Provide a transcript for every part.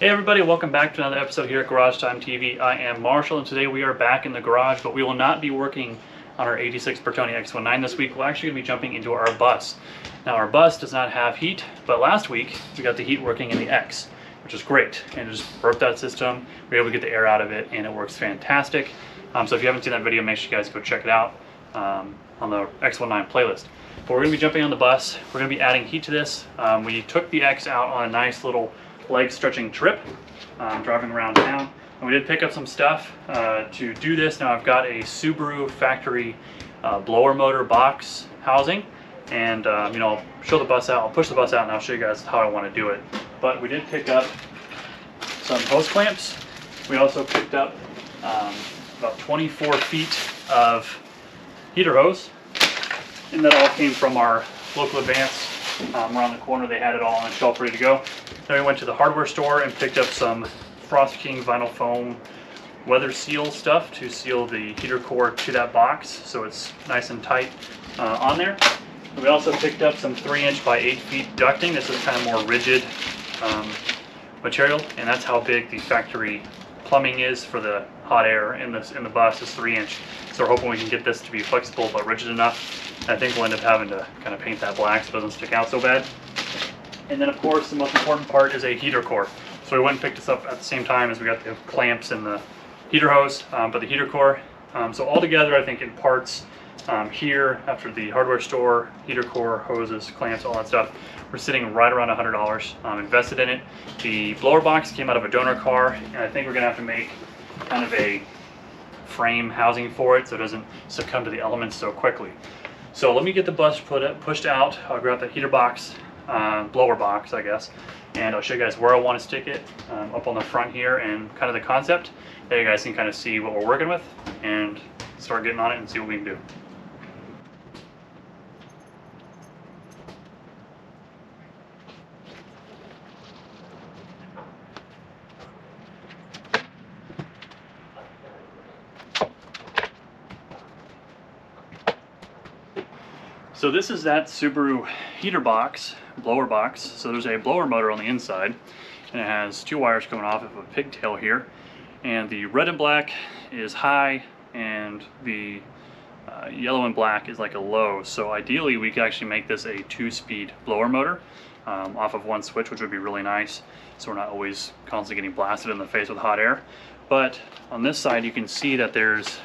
Hey everybody, welcome back to another episode here at Garage Time TV. I am Marshall and today we are back in the garage, but we will not be working on our 86 Bertoni X19 this week. We're actually going to be jumping into our bus. Now our bus does not have heat, but last week we got the heat working in the X, which is great. And it just burped that system, we were able to get the air out of it, and it works fantastic. So if you haven't seen that video, make sure you guys go check it out on the X19 playlist. But we're going to be jumping on the bus. We're going to be adding heat to this. We took the X out on a nice little leg stretching trip, driving around town, and we did pick up some stuff to do this. Now I've got a Subaru factory blower motor box housing, and you know, I'll show the bus out, I'll push the bus out, and I'll show you guys how I want to do it. But we did pick up some hose clamps. We also picked up about 24 feet of heater hose, and that all came from our local Advance. Around the corner they had it all on the shelf ready to go. Then we went to the hardware store and picked up some Frost King vinyl foam weather seal stuff to seal the heater core to that box so it's nice and tight on there. We also picked up some 3" by 8 feet ducting. This is kind of more rigid material, and that's how big the factory plumbing is for the hot air in the bus is 3". So we're hoping we can get this to be flexible but rigid enough. And I think we'll end up having to kind of paint that black so it doesn't stick out so bad. And then of course the most important part is a heater core. So we went and picked this up at the same time as we got the clamps and the heater hose, but the heater core. So all together I think in parts here after the hardware store, heater core, hoses, clamps, all that stuff, we're sitting right around $100 invested in it. The blower box came out of a donor car, and I think we're gonna have to make kind of a frame housing for it so it doesn't succumb to the elements so quickly. So let me get the bus pushed out. I'll grab the heater box, blower box I guess, and I'll show you guys where I want to stick it up on the front here and kind of the concept. There you guys can kind of see what we're working with and start getting on it and see what we can do. So this is that Subaru heater box, blower box. So there's a blower motor on the inside, and it has 2 wires coming off of a pigtail here. And the red and black is high, and the yellow and black is like a low. So ideally we could actually make this a 2-speed blower motor off of 1 switch, which would be really nice. So we're not always constantly getting blasted in the face with hot air. But on this side you can see that there's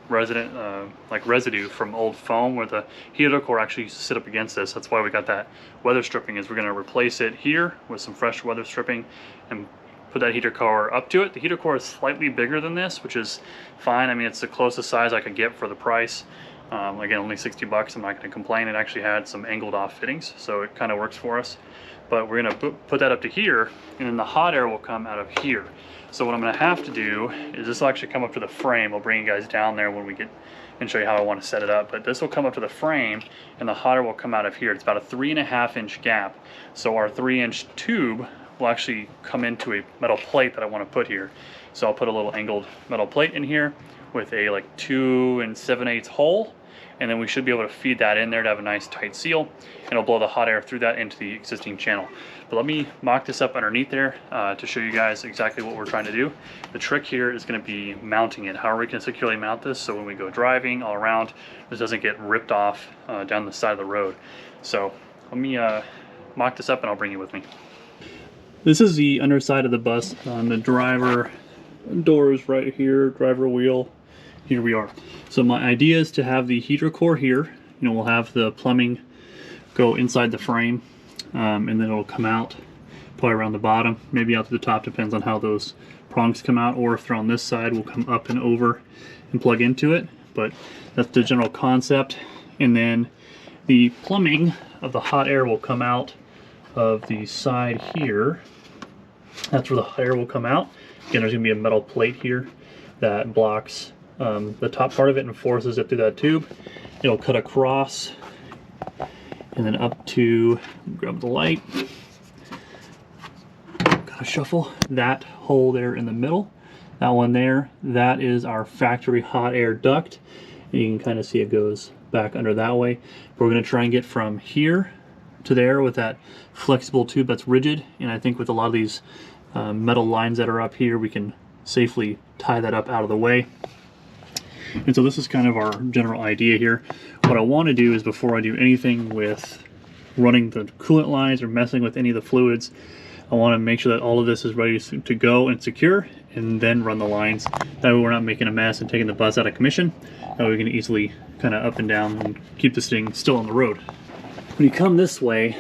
residue from old foam where the heater core actually used to sit up against this. That's why we got that weather stripping, is we're going to replace it here with some fresh weather stripping and put that heater core up to it. The heater core is slightly bigger than this, which is fine. I mean, it's the closest size I could get for the price. Again, only 60 bucks. I'm not going to complain. It actually had some angled off fittings, so it kind of works for us. But we're going to put that up to here, and then the hot air will come out of here. So what I'm going to have to do is this will actually come up to the frame. I'll bring you guys down there when we get and show you how I want to set it up. But this will come up to the frame, and the hot air will come out of here. It's about a 3.5" gap. So our 3" tube will actually come into a metal plate that I want to put here. So I'll put a little angled metal plate in here with a like 2 7/8 hole. And then we should be able to feed that in there to have a nice tight seal, and it'll blow the hot air through that into the existing channel. But let me mock this up underneath there to show you guys exactly what we're trying to do. The trick here is going to be mounting it. How are we going to securely mount this so when we go driving all around, this doesn't get ripped off down the side of the road. So let me mock this up and I'll bring you with me. This is the underside of the bus. The driver door is right here, driver wheel. Here we are. So my idea is to have the heater core here. You know, we'll have the plumbing go inside the frame, and then it'll come out probably around the bottom, maybe out to the top, depends on how those prongs come out, or if they're on this side, we'll come up and over and plug into it. But that's the general concept. And then the plumbing of the hot air will come out of the side here. That's where the hot air will come out. Again, there's going to be a metal plate here that blocks the top part of it and forces it through that tube. It'll cut across and then up to, grab the light, gotta shuffle that hole there in the middle. That one there, that is our factory hot air duct. And you can kind of see it goes back under that way. But we're going to try and get from here to there with that flexible tube that's rigid. And I think with a lot of these metal lines that are up here, we can safely tie that up out of the way. And so this is kind of our general idea here. What I want to do is, before I do anything with running the coolant lines or messing with any of the fluids, I want to make sure that all of this is ready to go and secure, and then run the lines. That way we're not making a mess and taking the bus out of commission. That way we can easily kind of up and down and keep this thing still on the road. When you come this way,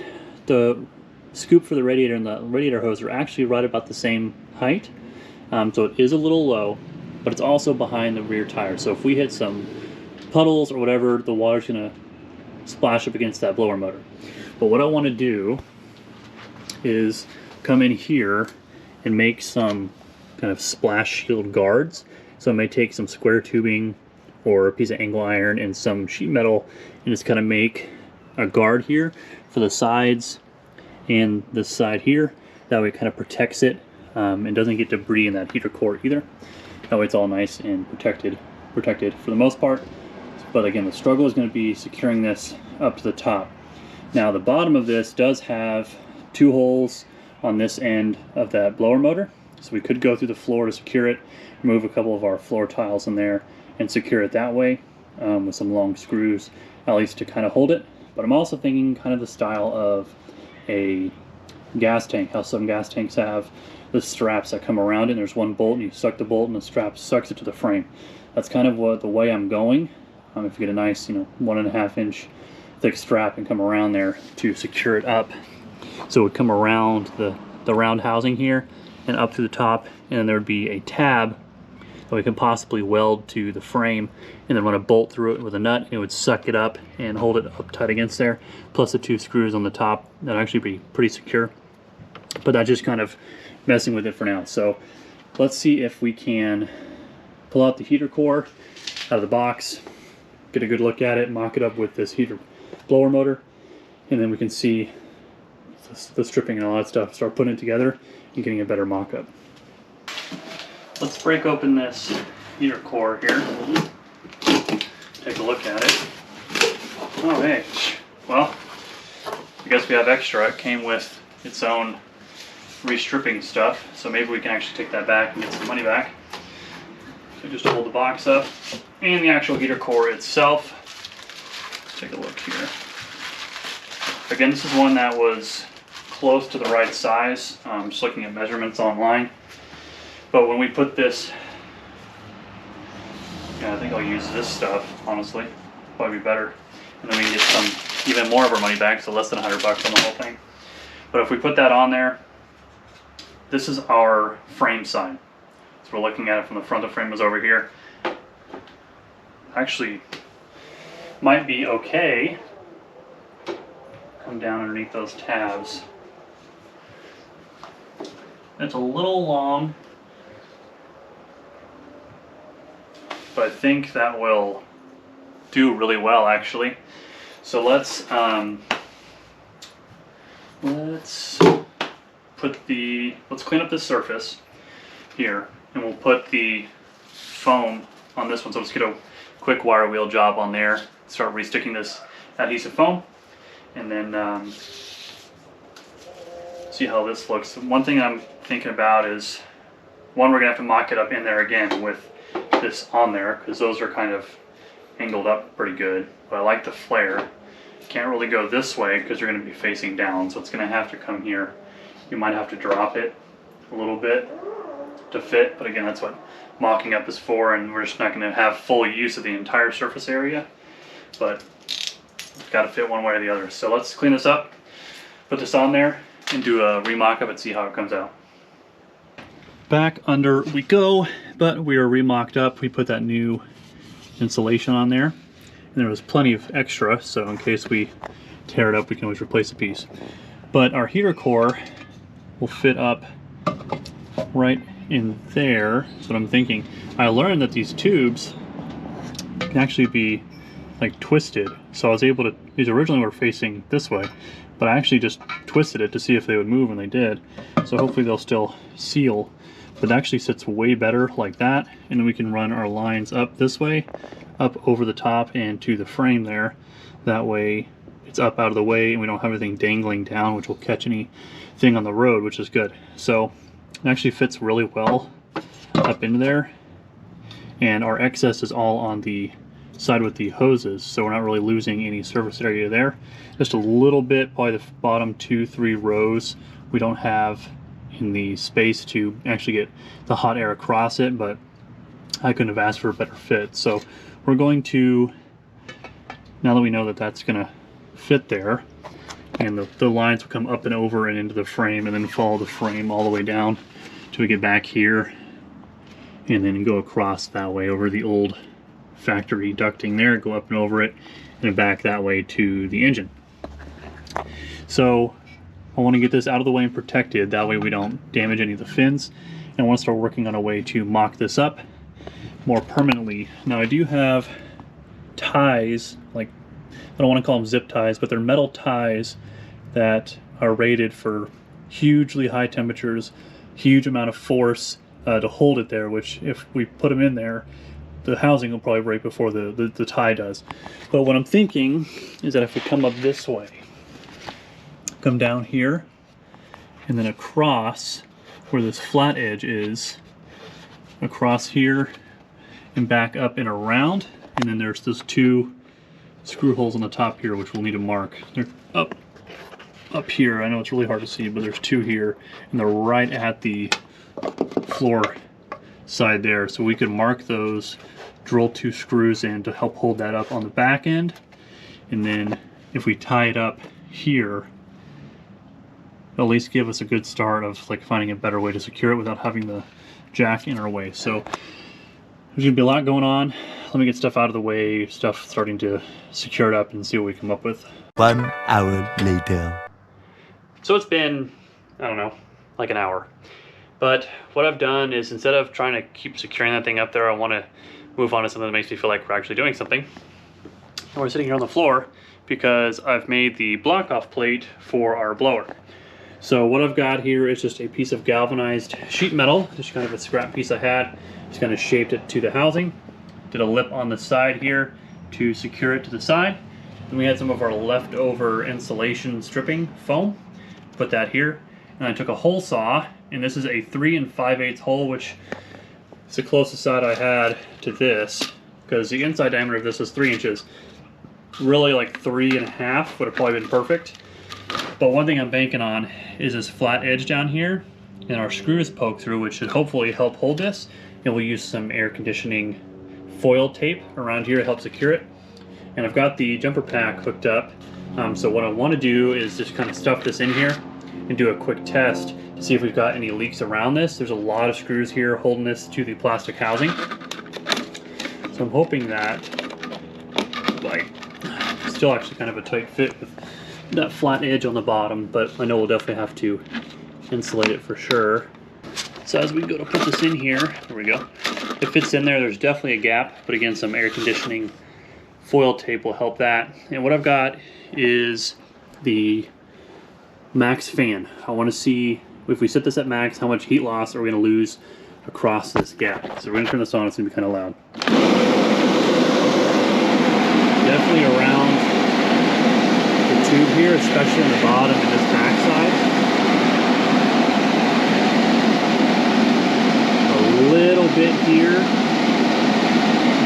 the scoop for the radiator and the radiator hose are actually right about the same height. So it is a little low, but it's also behind the rear tire. So if we hit some puddles or whatever, the water's gonna splash up against that blower motor. But what I want to do is come in here and make some kind of splash shield guards. So I may take some square tubing or a piece of angle iron and some sheet metal and just kind of make a guard here for the sides and this side here. That way it kind of protects it and doesn't get debris in that heater core either. That way it's all nice and protected for the most part. But again, the struggle is going to be securing this up to the top. Now the bottom of this does have 2 holes on this end of that blower motor. So we could go through the floor to secure it, remove a couple of our floor tiles in there and secure it that way with some long screws, at least to kind of hold it. But I'm also thinking kind of the style of a gas tank, how some gas tanks have the straps that come around it, and there's one bolt and you suck the bolt and the strap sucks it to the frame. That's kind of the way I'm going. If you get a nice 1.5 inch thick strap and come around there to secure it up. So it would come around the round housing here and up to the top, and then there would be a tab that we can possibly weld to the frame and then run a bolt through it with a nut, and it would suck it up and hold it up tight against there, plus the 2 screws on the top. That'd actually be pretty secure. But that's just kind of messing with it for now. So let's see if we can pull out the heater core out of the box, get a good look at it, mock it up with this heater blower motor, and then we can see the stripping and all that stuff, start putting it together and getting a better mock-up. Let's break open this heater core here. Take a look at it. Oh hey, well, I guess we have extra. It came with its own restripping stuff, so maybe we can actually take that back and get some money back. So just hold the box up, and the actual heater core itself. Let's take a look here. Again, this is one that was close to the right size. Just looking at measurements online. But when we put this, I think I'll use this stuff, honestly. Probably be better. And then we can get some, even more of our money back, so less than $100 on the whole thing. But if we put that on there, this is our frame side. So we're looking at it from the front. The frame was over here. Actually, might be okay. Come down underneath those tabs. It's a little long, but I think that will do really well, actually. So let's clean up this surface here, and we'll put the foam on this one. So let's get a quick wire wheel job on there. Start resticking this adhesive foam, and then see how this looks. One thing I'm thinking about is, one, we're gonna have to mock it up in there again with this on there, because those are kind of angled up pretty good. But I like the flare. Can't really go this way because you're gonna be facing down, so it's gonna have to come here. You might have to drop it a little bit to fit, but again, that's what mocking up is for, and we're just not gonna have full use of the entire surface area, but it's gotta fit one way or the other. So let's clean this up, put this on there, and do a remock up and see how it comes out. Back under we go, but we are remocked up. We put that new insulation on there, and there was plenty of extra, so in case we tear it up, we can always replace a piece. But our heater core will fit up right in there. That's what I'm thinking. I learned that these tubes can actually be like twisted, so I was able to, these originally were facing this way, but I actually just twisted it to see if they would move, and they did. So hopefully they'll still seal, but it actually sits way better like that, and then we can run our lines up this way, up over the top and to the frame there. That way it's up out of the way and we don't have anything dangling down, which will catch anything on the road, which is good. So It actually fits really well up into there, and our excess is all on the side with the hoses, so we're not really losing any surface area there. Just a little bit, probably the bottom 2-3 rows we don't have in the space to actually get the hot air across it, but I couldn't have asked for a better fit. So we're going to, now that we know that that's going to fit there, and the lines will come up and over and into the frame and then follow the frame all the way down till we get back here, and then go across that way over the old factory ducting there, go up and over it, and then back that way to the engine. So I want to get this out of the way and protected, that way we don't damage any of the fins, and I want to start working on a way to mock this up more permanently. Now I do have ties, like, I don't want to call them zip ties, but they're metal ties that are rated for hugely high temperatures, huge amount of force to hold it there, which if we put them in there, the housing will probably break before the tie does. But what I'm thinking is that if we come up this way, come down here, and then across where this flat edge is, across here and back up and around, and then there's those 2 screw holes on the top here which we'll need to mark. They're up here. I know it's really hard to see, but there's 2 here, and they're right at the floor side there, so we could mark those, drill 2 screws in to help hold that up on the back end, and then if we tie it up here, at least give us a good start of like finding a better way to secure it without having the jack in our way. So there's gonna be a lot going on. Let me get stuff out of the way, stuff starting to secure it up, and see what we come up with. 1 hour later. So it's been, I don't know, like an hour. But what I've done is, instead of trying to keep securing that thing up there, I want to move on to something that makes me feel like we're actually doing something. And we're sitting here on the floor because I've made the block off plate for our blower. So what I've got here is just a piece of galvanized sheet metal, just kind of a scrap piece I had, just kind of shaped it to the housing, did a lip on the side here to secure it to the side. Then we had some of our leftover insulation stripping foam, put that here, and I took a hole saw, and this is a 3 5/8 hole, which is the closest side I had to this, because the inside diameter of this is 3 inches. Really, like 3.5 would have probably been perfect. But one thing I'm banking on is this flat edge down here, and our screws poke through, which should hopefully help hold this. And we'll use some air conditioning foil tape around here to help secure it. And I've got the jumper pack hooked up. So what I want to do is just kind of stuff this in here and do a quick test to see if we've got any leaks around this. There's a lot of screws here holding this to the plastic housing. So I'm hoping that, like, still actually kind of a tight fit with that flat edge on the bottom, but I know we'll definitely have to insulate it for sure. So as we go to put this in here, there we go. It fits in there. There's definitely a gap, but again, some air conditioning foil tape will help that. And what I've got is the max fan. I want to see if we set this at max, how much heat loss are we going to lose across this gap. So we're going to turn this on. It's going to be kind of loud. Definitely around the tube here, especially on the bottom and this back side. A little bit here,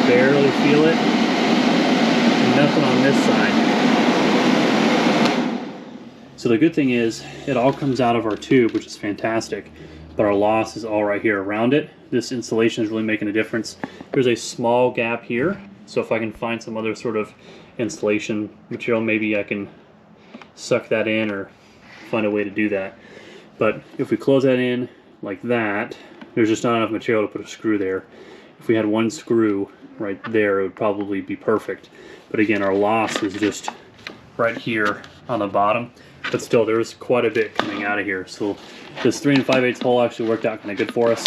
barely feel it, and nothing on this side. So the good thing is it all comes out of our tube, which is fantastic, but our loss is all right here around it. This insulation is really making a difference. There's a small gap here, so if I can find some other sort of insulation material, maybe I can suck that in or find a way to do that. But if we close that in like that, there's just not enough material to put a screw there. If we had one screw right there, it would probably be perfect. But again, our loss is just right here on the bottom, but still there's quite a bit coming out of here. So this 3 5/8 hole actually worked out kind of good for us.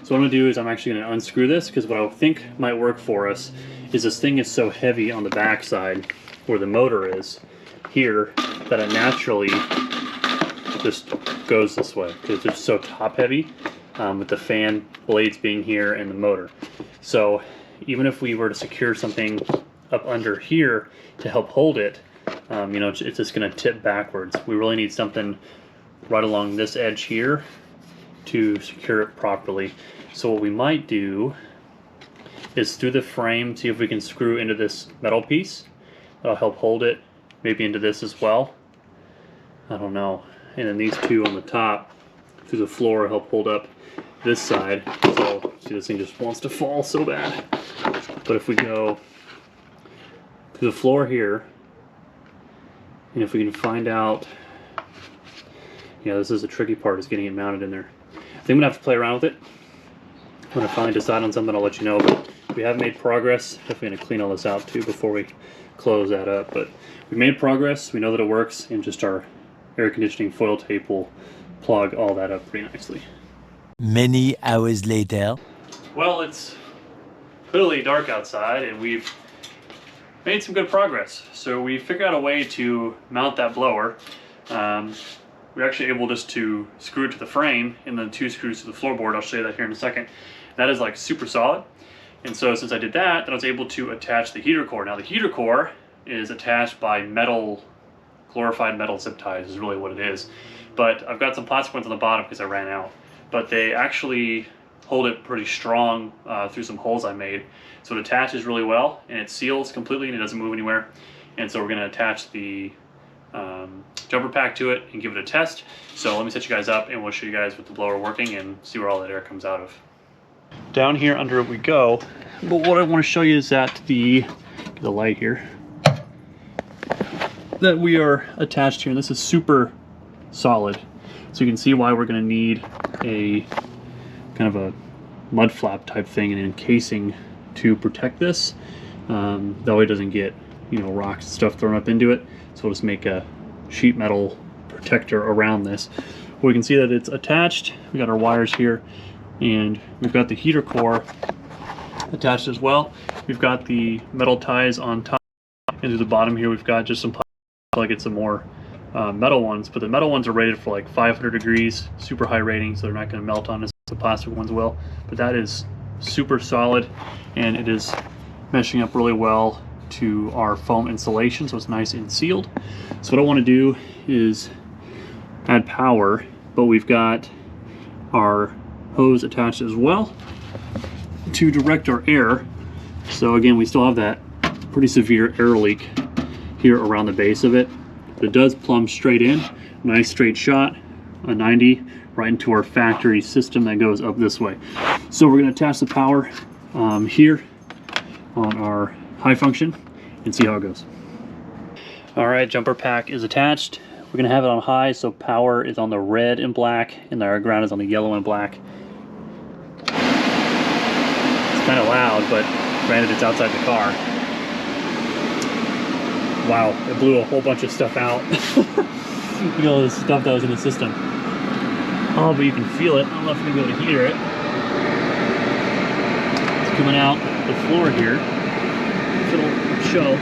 So what I'm gonna do is I'm actually gonna unscrew this, because what I think might work for us is this thing is so heavy on the back side where the motor is here that it naturally just goes this way, because it's so top heavy with the fan blades being here and the motor. So even if we were to secure something up under here to help hold it, you know, it's just going to tip backwards. We really need something right along this edge here to secure it properly. So what we might do is through the frame, see if we can screw into this metal piece. That'll help hold it, maybe into this as well. I don't know. And then these two on the top through the floor help hold up this side. So see, this thing just wants to fall so bad. But if we go through the floor here, and if we can find out, yeah, this is the tricky part, is getting it mounted in there. I think I'm gonna have to play around with it. When I finally decide on something, I'll let you know. But we have made progress. Definitely gonna clean all this out too before we close that up. But we made progress. We know that it works, and just our air conditioning foil tape will plug all that up pretty nicely. Many hours later. Well, it's clearly dark outside, and we've made some good progress. So we figured out a way to mount that blower. We're actually able just to screw it to the frame and then 2 screws to the floorboard. I'll show you that here in a second. That is like super solid. And so since I did that, then I was able to attach the heater core. Now the heater core is attached by metal, glorified metal zip ties is really what it is. But I've got some plastic ones on the bottom because I ran out. But they actually hold it pretty strong through some holes I made. So it attaches really well, and it seals completely, and it doesn't move anywhere. And so we're going to attach the jumper pack to it and give it a test. So let me set you guys up, and we'll show you guys with the blower working and see where all that air comes out of. Down here under it we go. But what I want to show you is that the light here that we are attached here, and this is super solid. So you can see why we're going to need a kind of a mud flap type thing and encasing to protect this. That way it doesn't get, you know, rocks and stuff thrown up into it. So we'll just make a sheet metal protector around this. We can see that it's attached. We got our wires here, and we've got the heater core attached as well. We've got the metal ties on top, and through the bottom here we've got just some plastic, like it's some more metal ones, but the metal ones are rated for like 500 degrees, super high rating, so they're not going to melt on us. The plastic ones will. But that is super solid, and it is meshing up really well to our foam insulation, so it's nice and sealed. So what I want to do is add power, but we've got our hose attached as well to direct our air. So again, we still have that pretty severe air leak here around the base of it, but it does plumb straight in, nice straight shot, a 90 right into our factory system that goes up this way. So we're going to attach the power here on our high function and see how it goes. All right, jumper pack is attached. We're going to have it on high, so power is on the red and black, and our ground is on the yellow and black. It's kind of loud, but granted it's outside the car. Wow, it blew a whole bunch of stuff out. You know, the stuff that was in the system. Oh, but you can feel it. I don't know if you're going to be able to hear it. It's coming out the floor here. If it'll show.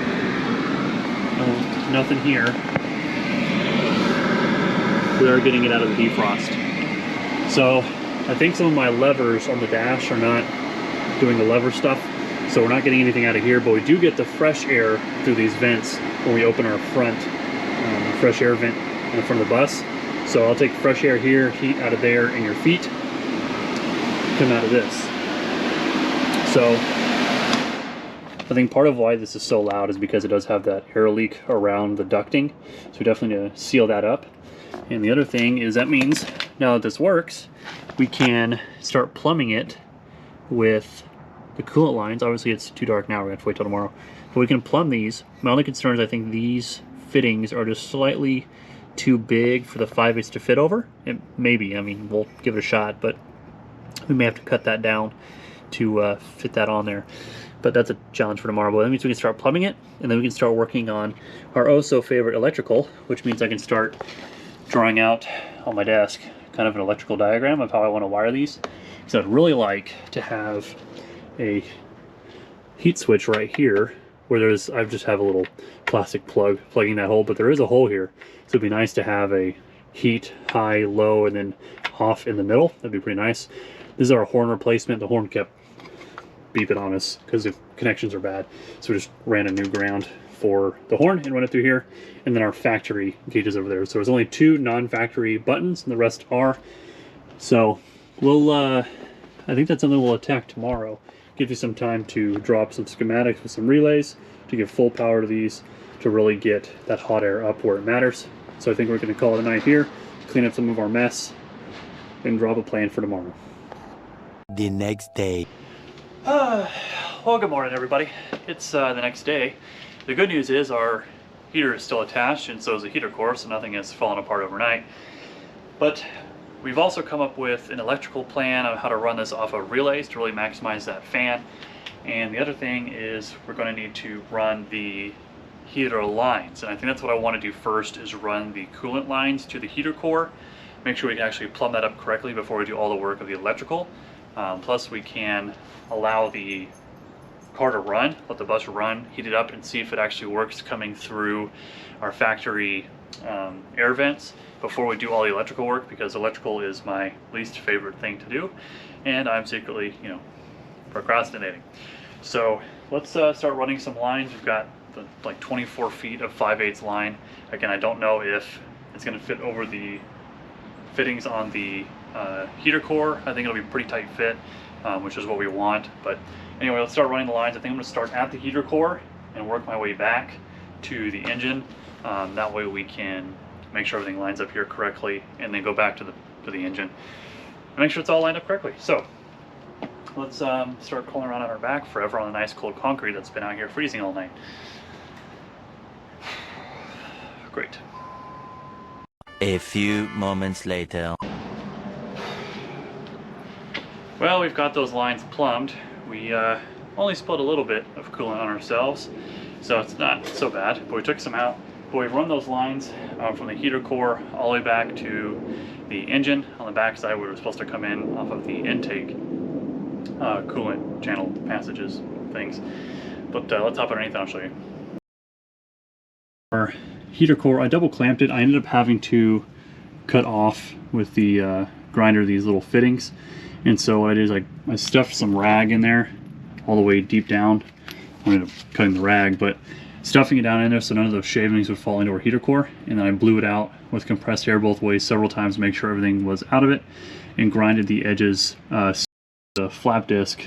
Oh, nothing here. We are getting it out of the defrost. So I think some of my levers on the dash are not doing the lever stuff. So we're not getting anything out of here, but we do get the fresh air through these vents when we open our front fresh air vent in the front of the bus. So I'll take fresh air here, heat out of there, and your feet come out of this. So I think part of why this is so loud is because it does have that air leak around the ducting. So we definitely need to seal that up. And the other thing is that means now that this works, we can start plumbing it with the coolant lines. Obviously it's too dark now, we're gonna have to wait till tomorrow. But we can plumb these. My only concern is I think these fittings are just slightly too big for the 5/8 to fit over. It maybe, I mean, we'll give it a shot, but we may have to cut that down to fit that on there. But that's a challenge for tomorrow. But that means we can start plumbing it, and then we can start working on our oh-so-favorite electrical, which means I can start drawing out on my desk kind of an electrical diagram of how I want to wire these. So I'd really like to have a heat switch right here where there's, I just have a little plastic plug plugging that hole, but there is a hole here. So it'd be nice to have a heat, high, low, and then off in the middle. That'd be pretty nice. This is our horn replacement. The horn kept beeping on us because the connections are bad. So we just ran a new ground for the horn and run it through here, and then our factory gauges over there. So there's only 2 non-factory buttons and the rest are. So we'll I think that's something we'll attack tomorrow. Give you some time to draw up some schematics with some relays to give full power to these to really get that hot air up where it matters. So I think we're going to call it a night here, clean up some of our mess, and drop a plan for tomorrow. The next day. Well, good morning, everybody. It's the next day. The good news is our heater is still attached, and so is the heater core, so nothing has fallen apart overnight. But we've also come up with an electrical plan of how to run this off of relays to really maximize that fan. And the other thing is we're going to need to run the heater lines, and I think that's what I want to do first, is run the coolant lines to the heater core, make sure we can actually plumb that up correctly before we do all the work of the electrical. Plus we can allow the car to run, let the bus run, heat it up, and see if it actually works coming through our factory air vents before we do all the electrical work, because electrical is my least favorite thing to do, and I'm secretly, you know, procrastinating. So let's start running some lines. We've got like 24 feet of 5/8 line. Again, I don't know if it's going to fit over the fittings on the heater core. I think it'll be a pretty tight fit, which is what we want. But anyway, let's start running the lines. I think I'm going to start at the heater core and work my way back to the engine. That way we can make sure everything lines up here correctly, and then go back to the engine and make sure it's all lined up correctly. So let's start cooling around on our back forever on the nice cold concrete that's been out here freezing all night. Great. A few moments later. Well, we've got those lines plumbed. We only spilled a little bit of coolant on ourselves, so it's not so bad, but we took some out. But we've run those lines from the heater core all the way back to the engine. On the back side, we were supposed to come in off of the intake coolant channel passages things. But let's hop underneath and I'll show you. Our heater core, I double clamped it. I ended up having to cut off with the grinder these little fittings, and so what I did is I stuffed some rag in there all the way deep down. I ended up cutting the rag, but stuffing it down in there so none of those shavings would fall into our heater core, and then I blew it out with compressed air both ways several times to make sure everything was out of it, and grinded the edges, the flap disc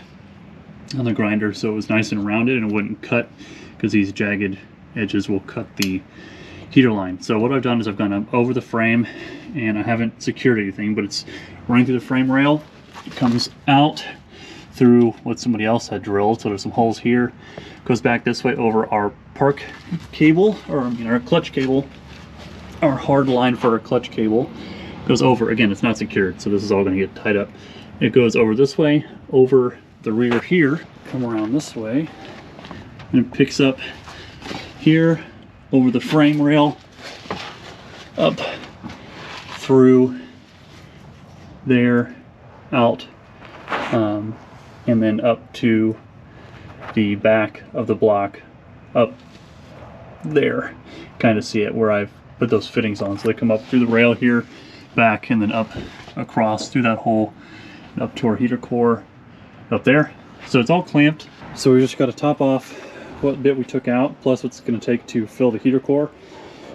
on the grinder so it was nice and rounded and it wouldn't cut, because these jagged edges will cut the heater line. So what I've done is I've gone up over the frame, and I haven't secured anything, but it's running through the frame rail. It comes out through what somebody else had drilled, so there's some holes here. Goes back this way over our park cable, or I mean our clutch cable. Our hard line for our clutch cable goes over. Again, it's not secured, so this is all going to get tied up. It goes over this way, over the rear here, come around this way, and it picks up here over the frame rail, up through there, out, and then up to the back of the block, up there. Kind of see it where I've put those fittings on, so they come up through the rail here, back, and then up across through that hole, and up to our heater core up there. So it's all clamped, so we just got to top off what bit we took out, plus what's going to take to fill the heater core.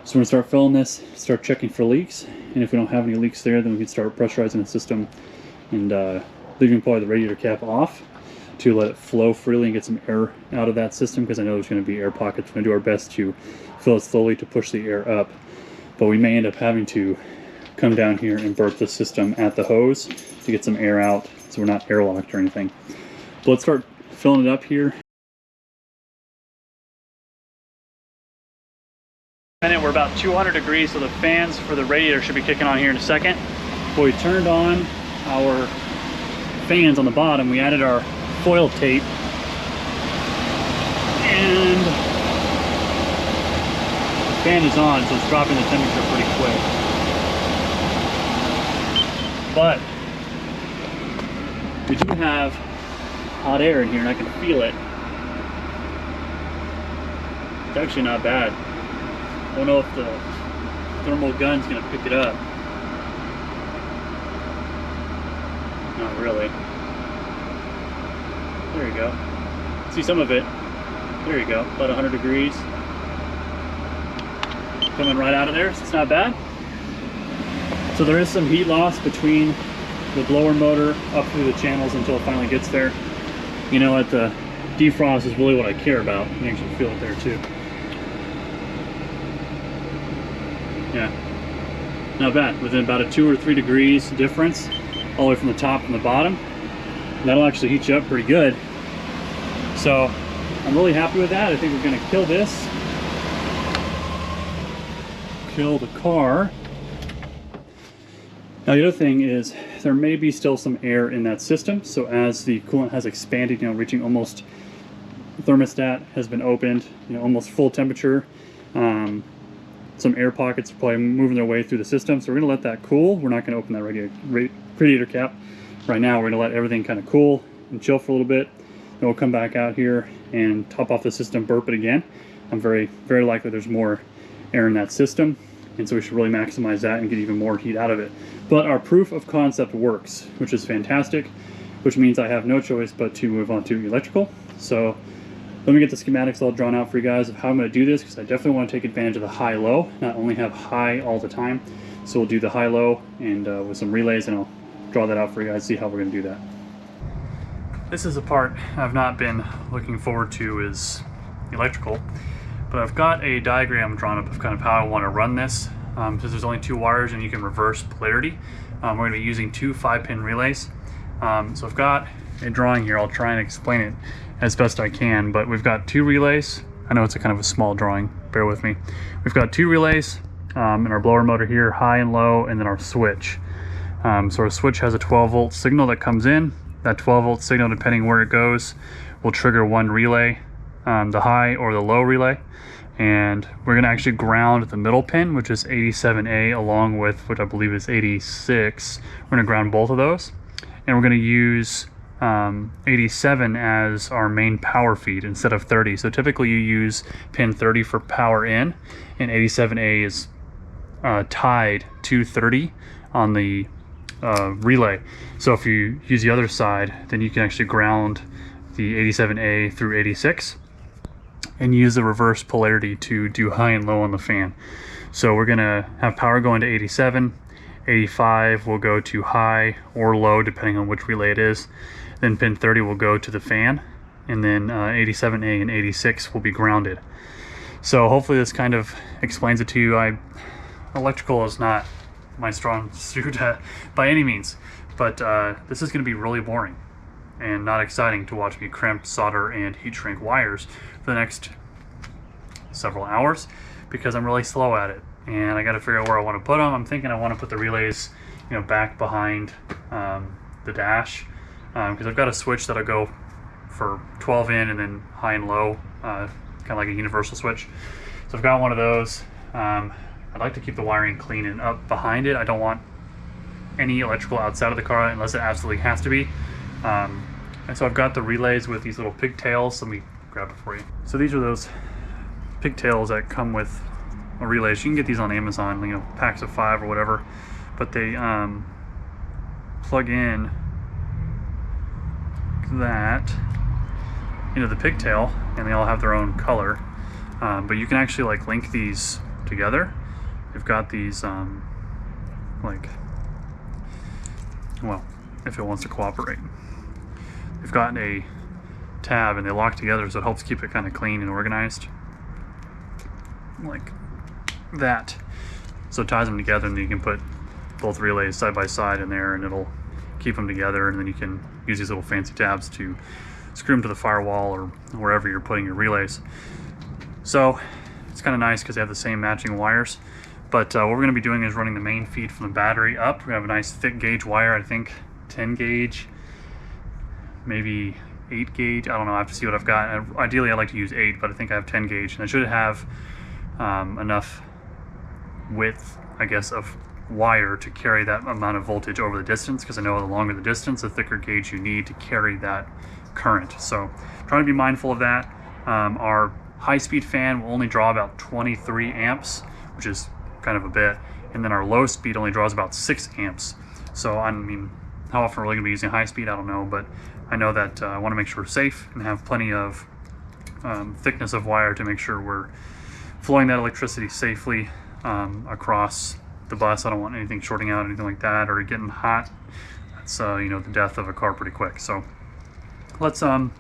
So we're going to start filling this, start checking for leaks, and if we don't have any leaks there, then we can start pressurizing the system and leaving probably the radiator cap off to let it flow freely and get some air out of that system, because I know there's going to be air pockets. We're going to do our best to fill it slowly to push the air up, but we may end up having to come down here and burp the system at the hose to get some air out, so we're not airlocked or anything. But let's start filling it up here. And we're about 200 degrees, so the fans for the radiator should be kicking on here in a second. But we turned on our fans on the bottom. We added our foil tape, and the fan is on, so it's dropping the temperature pretty quick. But we do have hot air in here, and I can feel it. It's actually not bad. I don't know if the thermal gun's gonna pick it up. Not really. There you go. See some of it. There you go. About 100 degrees. coming right out of there, so it's not bad. So there is some heat loss between the blower motor up through the channels until it finally gets there. You know what, the defrost is really what I care about. You can actually feel it there too. Yeah, not bad. Within about a 2 or 3 degrees difference, all the way from the top and the bottom. And that'll actually heat you up pretty good. So I'm really happy with that. I think we're gonna kill this. Kill the car. Now the other thing is there may be still some air in that system. So as the coolant has expanded, you know, reaching almost, thermostat has been opened, you know, almost full temperature. Some air pockets are probably moving their way through the system. So we're gonna let that cool. We're not gonna open that radiator cap right now. We're gonna let everything kind of cool and chill for a little bit. Then we'll come back out here and top off the system, burp it again. I'm very likely there's more air in that system. And so we should really maximize that and get even more heat out of it. But our proof of concept works, which is fantastic, which means I have no choice but to move on to electrical. So let me get the schematics all drawn out for you guys of how I'm going to do this, because I definitely want to take advantage of the high-low, not only have high all the time. So we'll do the high-low and with some relays, and I'll draw that out for you guys, see how we're going to do that. This is a part I've not been looking forward to, is electrical. But I've got a diagram drawn up of kind of how I want to run this. Since there's only 2 wires and you can reverse polarity, we're going to be using 2 5-pin relays. So I've got a drawing here. I'll try and explain it as best I can, but we've got 2 relays. I know it's a kind of a small drawing, bear with me. We've got 2 relays in our blower motor here, high and low, and then our switch. So our switch has a 12-volt signal that comes in. That 12-volt signal, depending where it goes, will trigger one relay, the high or the low relay. And we're going to actually ground the middle pin, which is 87A, along with, which I believe is 86. We're going to ground both of those. And we're going to use 87 as our main power feed instead of 30. So typically you use pin 30 for power in, and 87A is tied to 30 on the relay. So if you use the other side, then you can actually ground the 87A through 86 and use the reverse polarity to do high and low on the fan. So we're gonna have power going to 87, 85 will go to high or low depending on which relay it is. Then pin 30 will go to the fan, and then 87A and 86 will be grounded. So hopefully this kind of explains it to you. Electrical is not my strong suit by any means, but this is gonna be really boring and not exciting to watch me crimp, solder, and heat shrink wires for the next several hours, because I'm really slow at it and I got to figure out where I want to put them. I'm thinking I want to put the relays, you know, back behind the dash, because I've got a switch that'll go for 12 in and then high and low, kind of like a universal switch. So I've got one of those. I'd like to keep the wiring clean and up behind it. I don't want any electrical outside of the car unless it absolutely has to be. And so I've got the relays with these little pigtails. Let me grab it for you. So these are those pigtails that come with a relay. You can get these on Amazon, you know, packs of 5 or whatever. But they plug in that into the pigtail, and they all have their own color. But you can actually like link these together. They've got these like, well, if it wants to cooperate. They've got a tab and they lock together, so it helps keep it kind of clean and organized. Like that. So it ties them together, and then you can put both relays side by side in there and it'll keep them together, and then you can use these little fancy tabs to screw them to the firewall or wherever you're putting your relays. So it's kind of nice because they have the same matching wires. But what we're going to be doing is running the main feed from the battery up. We're going to have a nice thick gauge wire, I think 10 gauge, maybe 8 gauge. I don't know, I have to see what I've got. Ideally I like to use 8, but I think I have 10 gauge, and I should have enough width, I guess, of wire to carry that amount of voltage over the distance, because I know the longer the distance, the thicker gauge you need to carry that current. So trying to be mindful of that. Our high-speed fan will only draw about 23 amps, which is kind of a bit, and then our low speed only draws about 6 amps. So I mean, how often we're really going to be using high speed, I don't know, but I know that I want to make sure we're safe and have plenty of thickness of wire to make sure we're flowing that electricity safely across the bus. I don't want anything shorting out, anything like that, or getting hot. That's you know, the death of a car pretty quick. So let's bring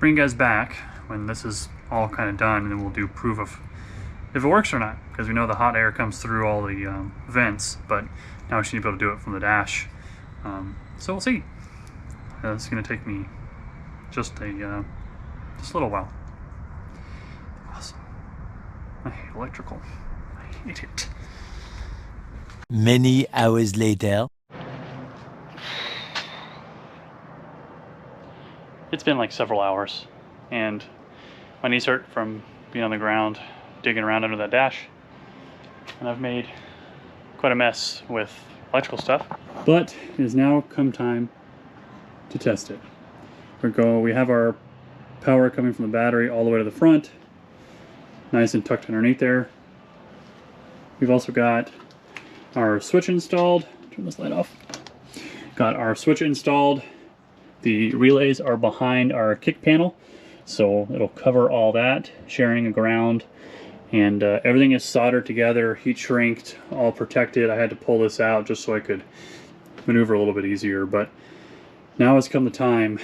you guys back when this is all kind of done, and then we'll do proof of if it works or not, because we know the hot air comes through all the vents, but now we should be able to do it from the dash. So we'll see. It's going to take me just a little while. Awesome. I hate electrical. I hate it. Many hours later. It's been like several hours, and my knees hurt from being on the ground, digging around under that dash, and I've made quite a mess with electrical stuff. But it has now come time to test it. We have our power coming from the battery all the way to the front, nice and tucked underneath there. We've also got our switch installed. Turn this light off. Got our switch installed. The relays are behind our kick panel, so it'll cover all that, sharing a ground, and everything is soldered together, heat shrinked, all protected. I had to pull this out just so I could maneuver a little bit easier, but now has come the time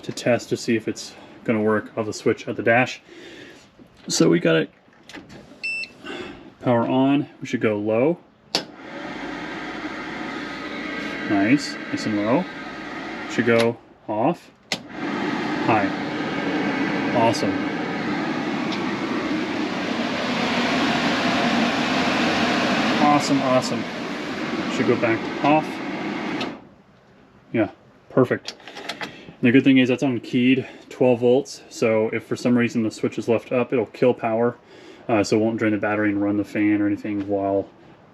to test to see if it's going to work on the switch at the dash. So we got it power on. We should go low. Nice and low. Should go off. High. Awesome. Awesome. Should go back to off. Yeah, perfect. And the good thing is that's on keyed 12 volts. So if for some reason the switch is left up, it'll kill power. So it won't drain the battery and run the fan or anything while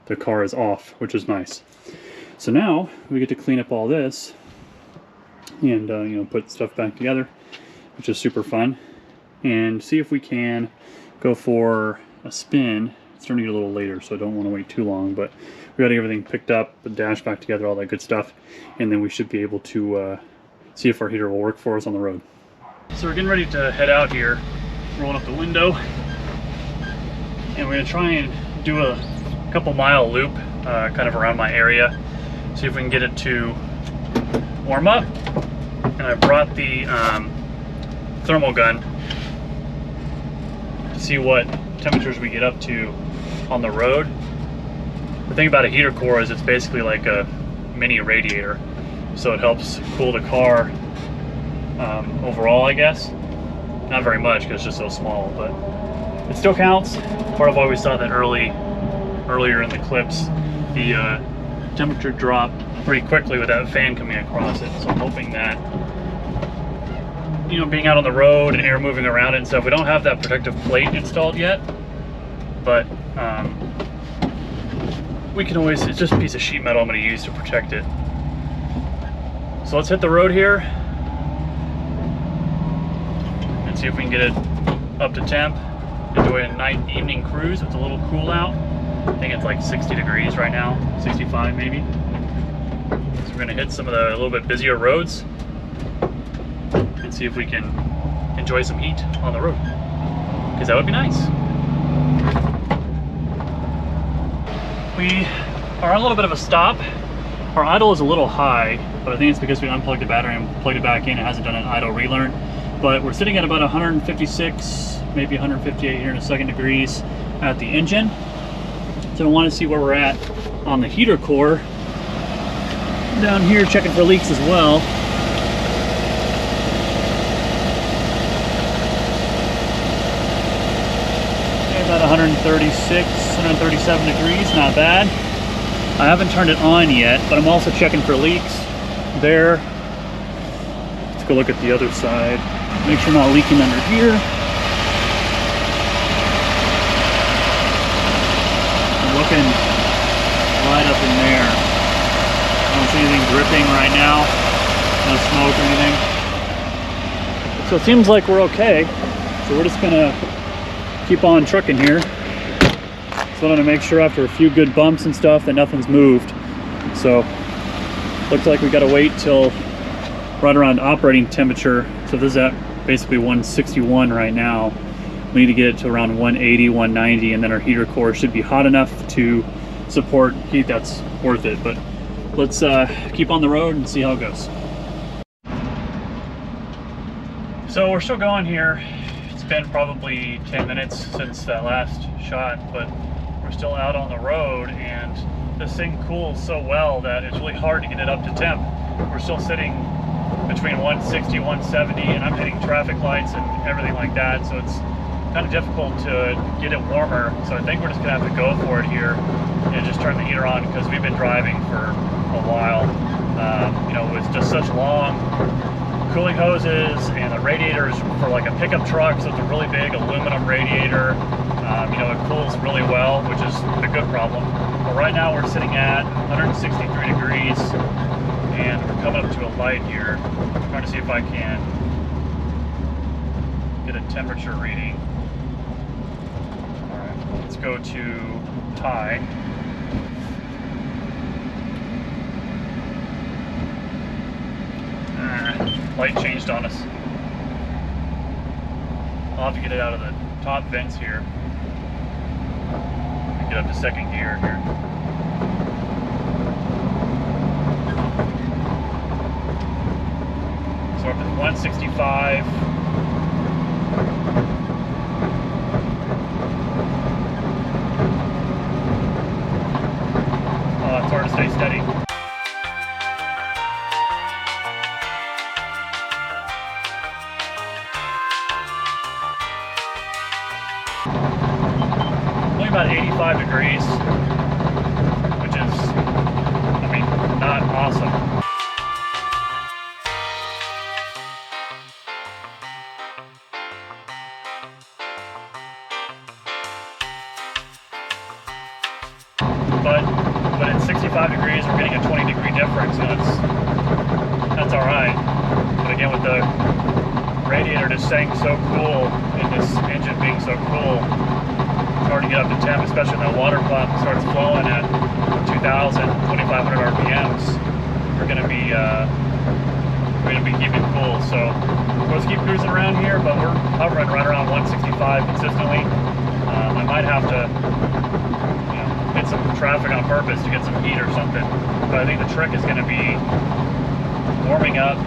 the car is off, which is nice. So now we get to clean up all this and you know, put stuff back together, which is super fun, and see if we can go for a spin. It's starting to get a little later, so I don't want to wait too long, but we got to get everything picked up, the dash back together, all that good stuff, and then we should be able to see if our heater will work for us on the road. So we're getting ready to head out here, rolling up the window, and we're going to try and do a couple mile loop kind of around my area, see if we can get it to warm up. And I brought the thermal gun to see what temperatures we get up to on the road. The thing about a heater core is it's basically like a mini radiator, so it helps cool the car overall, I guess. Not very much because it's just so small, but it still counts. Part of why we saw that earlier in the clips, the temperature dropped pretty quickly with that fan coming across it. So I'm hoping that, you know, being out on the road and air moving around it and stuff, we don't have that protective plate installed yet, but we can always, it's just a piece of sheet metal I'm going to use to protect it. So let's hit the road here and see if we can get it up to temp. Enjoy a night evening cruise. It's a little cool out. I think it's like 60 degrees right now, 65 maybe. So we're going to hit some of the a little bit busier roads and see if we can enjoy some heat on the road, because that would be nice. We are on a little bit of a stop. Our idle is a little high, but I think it's because we unplugged the battery and plugged it back in. It hasn't done an idle relearn, but we're sitting at about 156, maybe 158 here in a second degrees at the engine. So I want to see where we're at on the heater core. Down here checking for leaks as well. About 136, 137 degrees, not bad. I haven't turned it on yet, but I'm also checking for leaks there. Let's go look at the other side. Make sure not leaking under here. I'm looking right up in there. I don't see anything dripping right now. No smoke or anything. So it seems like we're okay. So we're just gonna keep on trucking here. Just wanted to make sure after a few good bumps and stuff that nothing's moved. So looks like we got to wait till right around operating temperature. So this is at basically 161 right now. We need to get it to around 180, 190, and then our heater core should be hot enough to support heat that's worth it. But let's keep on the road and see how it goes. So we're still going here. It's been probably 10 minutes since that last shot, but we're still out on the road, and this thing cools so well that it's really hard to get it up to temp. We're still sitting between 160, 170, and I'm hitting traffic lights and everything like that, so it's kind of difficult to get it warmer. So I think we're just gonna have to go for it here and just turn the heater on, because we've been driving for a while, you know, with just such long cooling hoses, and the radiator is for like a pickup truck, so it's a really big aluminum radiator. You know, it cools really well, which is a good problem. But right now we're sitting at 163 degrees, and we're coming up to a light here. I'm trying to see if I can get a temperature reading. All right, let's go to high. Light changed on us. I'll have to get it out of the top vents here and get up to second gear here. So we're up to 165. It's hard to stay steady. About 85 degrees, which is, I mean, not awesome. But at 65 degrees, we're getting a 20-degree difference, and that's all right. But again, with the radiator just staying so cool and this engine being so cool, hard to get up to temp, especially when that water pump starts flowing at 2,000, 2,500 RPMs. We're going to be keeping cool. So let's keep cruising around here, but we're hovering right around 165 consistently. I might have to, you know, hit some traffic on purpose to get some heat or something. But I think the trick is going to be warming up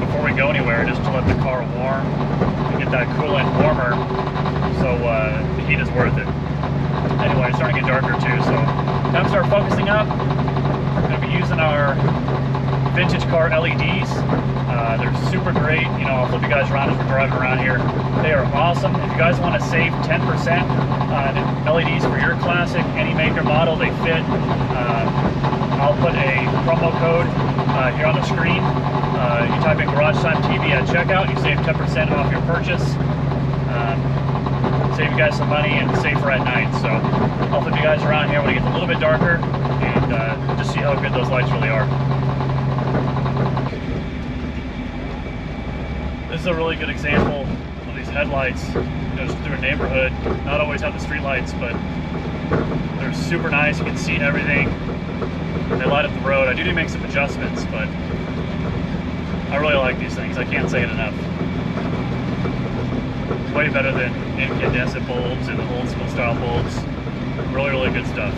before we go anywhere, just to let the car warm and get that coolant warmer, so the heat is worth it. Anyway, it's starting to get darker too, so time to start focusing up. I'm going to be using our vintage car LEDs. They're super great. You know, I'll flip you guys around as we're driving around here. They are awesome. If you guys want to save 10% on LEDs for your classic, any maker model, they fit. I'll put a promo code here on the screen. You type in Garage Time TV at checkout, you save 10% off your purchase. Save you guys some money and safer at night. So I'll flip you guys around here when it gets a little bit darker, and just see how good those lights really are. This is a really good example of these headlights, you know, just through a neighborhood. Not always have the street lights, but they're super nice. You can see everything. They light up the road. I do need to make some adjustments, but I really like these things. I can't say it enough. Way better than incandescent bulbs and the old school style bulbs. Really, really good stuff.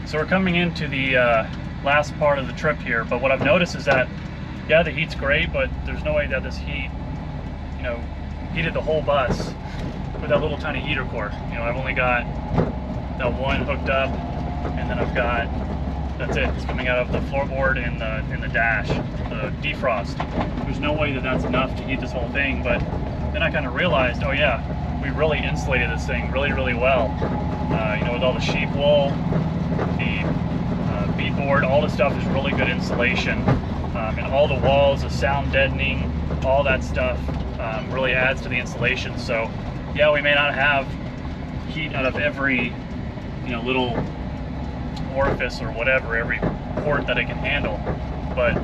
So we're coming into the last part of the trip here, but what I've noticed is that, yeah, the heat's great, but there's no way that this heat, you know, heated the whole bus with that little tiny heater core. You know, I've only got that one hooked up, and then I've got, that's it. It's coming out of the floorboard and the dash, the defrost. There's no way that that's enough to heat this whole thing, but then I kind of realized, oh yeah, we really insulated this thing really, really well. You know, with all the sheep wool, the beadboard, all this stuff is really good insulation. And all the walls, the sound deadening, all that stuff really adds to the insulation. So yeah, we may not have heat out of every, you know, little orifice or whatever, every port that it can handle, but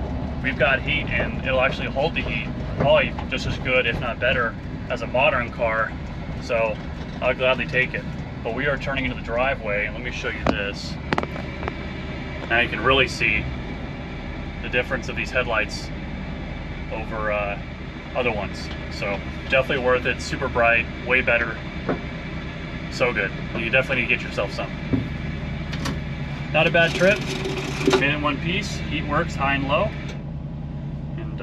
we've got heat and it'll actually hold the heat probably just as good, if not better, as a modern car. So I'll gladly take it. But we are turning into the driveway, and let me show you this. Now you can really see the difference of these headlights over other ones. So definitely worth it. Super bright, way better. So good. You definitely need to get yourself some. Not a bad trip. Made it in one piece. Heat works high and low, and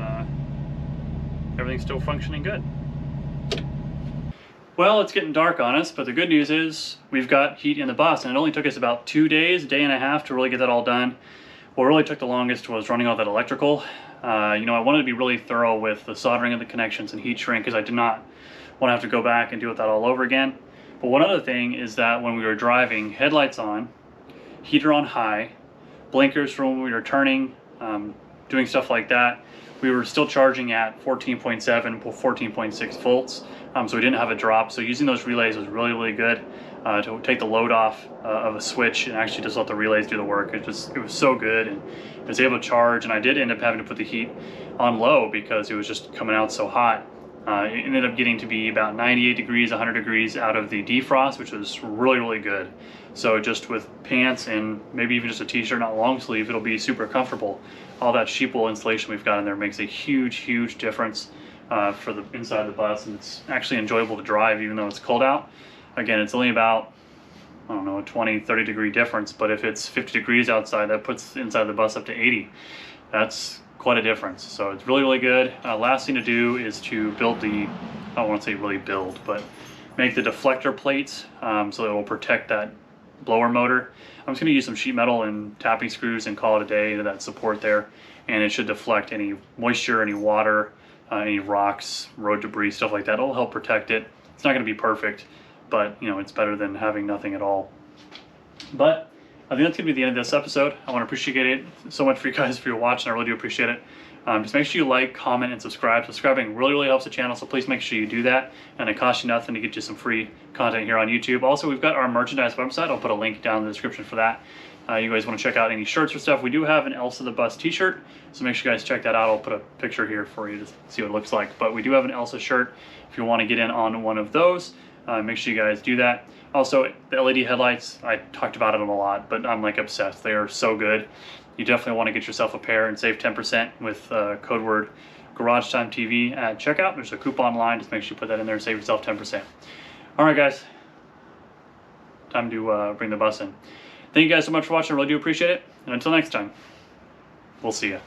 everything's still functioning good. Well, it's getting dark on us, but the good news is we've got heat in the bus, and it only took us about 2 days, a day and a half to really get that all done. What really took the longest was running all that electrical. You know, I wanted to be really thorough with the soldering of the connections and heat shrink, because I did not want to have to go back and deal with that all over again. But one other thing is that when we were driving, headlights on, heater on high, blinkers for when we were turning, doing stuff like that, we were still charging at 14.7, 14.6 volts. So we didn't have a drop. So using those relays was really, really good to take the load off of a switch and actually just let the relays do the work. It was so good, and I was able to charge. And I did end up having to put the heat on low because it was just coming out so hot. It ended up getting to be about 98 degrees, 100 degrees out of the defrost, which was really, really good. So just with pants and maybe even just a t-shirt, not long sleeve, it'll be super comfortable. All that sheep wool insulation we've got in there makes a huge, huge difference for the inside of the bus, and it's actually enjoyable to drive even though it's cold out. Again, it's only about, I don't know, a 20-30 degree difference, but if it's 50 degrees outside, that puts inside the bus up to 80. That's quite a difference. So it's really, really good. Last thing to do is to build the, I don't want to say really build, but make the deflector plates so that it will protect that blower motor. I'm just going to use some sheet metal and tapping screws and call it a day to that support there, and it should deflect any moisture, any water, any rocks, road debris, stuff like that. It'll help protect it. It's not going to be perfect, but you know, it's better than having nothing at all. But I think that's going to be the end of this episode. I want to appreciate it so much for you guys for your watching. I really do appreciate it. Just make sure you like, comment, and subscribe. Subscribing really, really helps the channel, so please make sure you do that. And it costs you nothing to get you some free content here on YouTube. Also, we've got our merchandise website. I'll put a link down in the description for that. You guys want to check out any shirts or stuff. We do have an Elsa the Bus t-shirt, so make sure you guys check that out. I'll put a picture here for you to see what it looks like. But we do have an Elsa shirt if you want to get in on one of those. Make sure you guys do that. Also, the LED headlights, I talked about them a lot, but I'm like obsessed. They are so good. You definitely want to get yourself a pair and save 10% with code word GarageTimeTV at checkout. There's a coupon line. Just make sure you put that in there and save yourself 10%. All right, guys. Time to bring the bus in. Thank you guys so much for watching. I really do appreciate it. And until next time, we'll see ya.